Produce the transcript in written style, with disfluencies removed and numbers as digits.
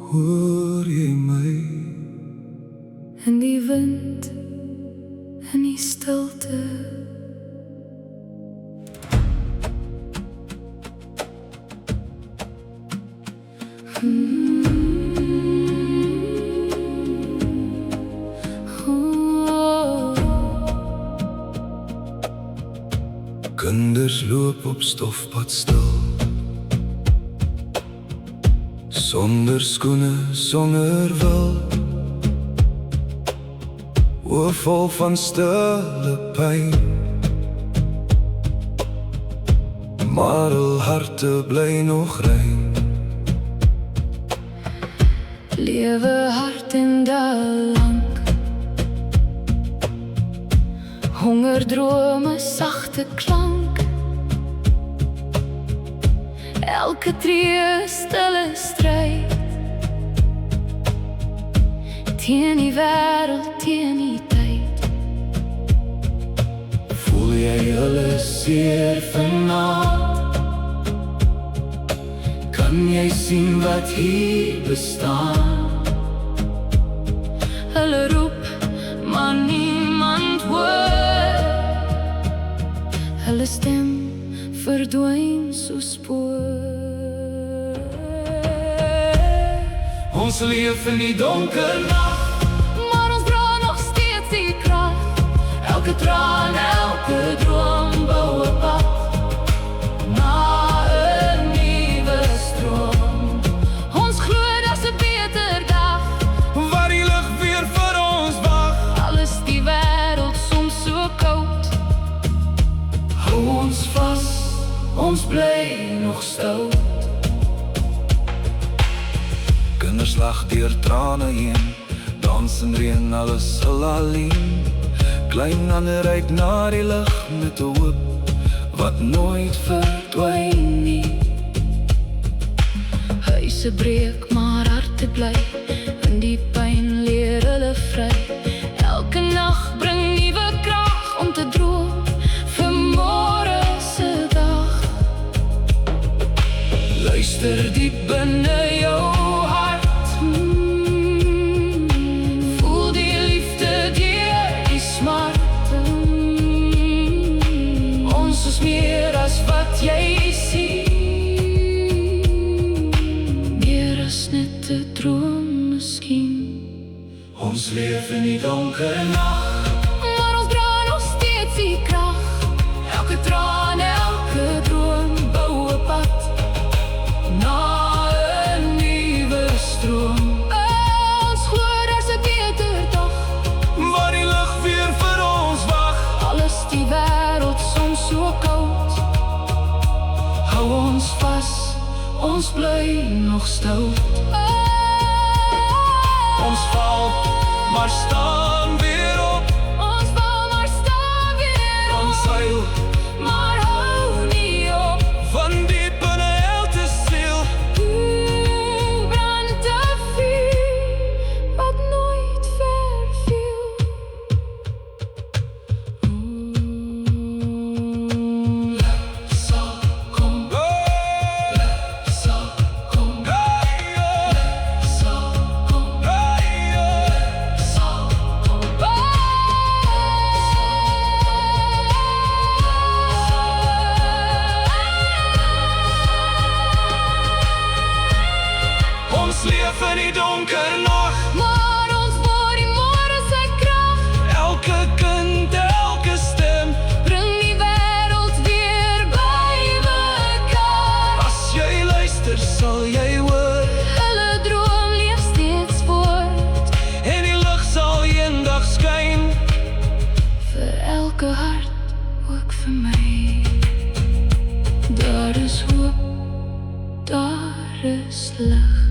Hoor jy my? In die wind, in die stilte. Kinders loop op stofpad stil, sonder skoene, sonder wil, oë vol van stille pyn, maar hul harte bly nog rein. Lewe hard en lank, hongerdrome sagte klank. Elke tree stille stryd, teen die wêreld, teen die tyd. Voel jy hulle seer vanaand? Kan jy sien wat hier bestaan? Hulle roep, maar niemand hoor. Hulle stem verdwyn so spoor. Ons leef in die donker nag, Maar ons dra nog steeds die krag. elke traan, elke droom bou 'n pad na 'n nuwe stroom. Ons glo daar's 'n beter dag, Waar die lig weer vir ons wag. al is die wêreld soms so koud. Hou ons vas, ons bly nog stout. Kinders lag deur trane heen, dans in reën, alles sal alleen. Klein ander ryk na die lig met 'n hoop wat nooit verdwyn nie. Huise breek, maar harte bly. In die pyn leer hulle vry. Elke nag bring nuwe krag om te droom vir môre se dag. Luister diep binne jou hart, Voel die liefde deur die smart. ons is meer as wat jy sien. Meer as net 'n droom miskien. Ons leef in die donker nag, Maar ons dra nog steeds die krag. elke traan, elke droom bou 'n pad na 'n nuwe stroom. Ons glo daar's 'n beter dag, Waar die lig weer vir ons wag. al is die wêreld soms so koud. Hou ons vas, ons bly nog stout. Ons val, maar staan weer op. Ons val, maar staan weer op. Ons huil, Maar hou nie op. van diep binne elke siel. Brand 'n vuur wat nooit verveel. Sal kom, sal kom, sal kom, sal kom. Ons leef in die donker nag, Maar ons word die môre se krag. elke kind, elke stem. Bring die wêreld weer by mekaar. As jy luister, sal jy hoor, Hulle droom leef steeds voort. en die lig sal eendag skyn. Vir elke hart, ook vir my. Daar is hoop, daar is lig.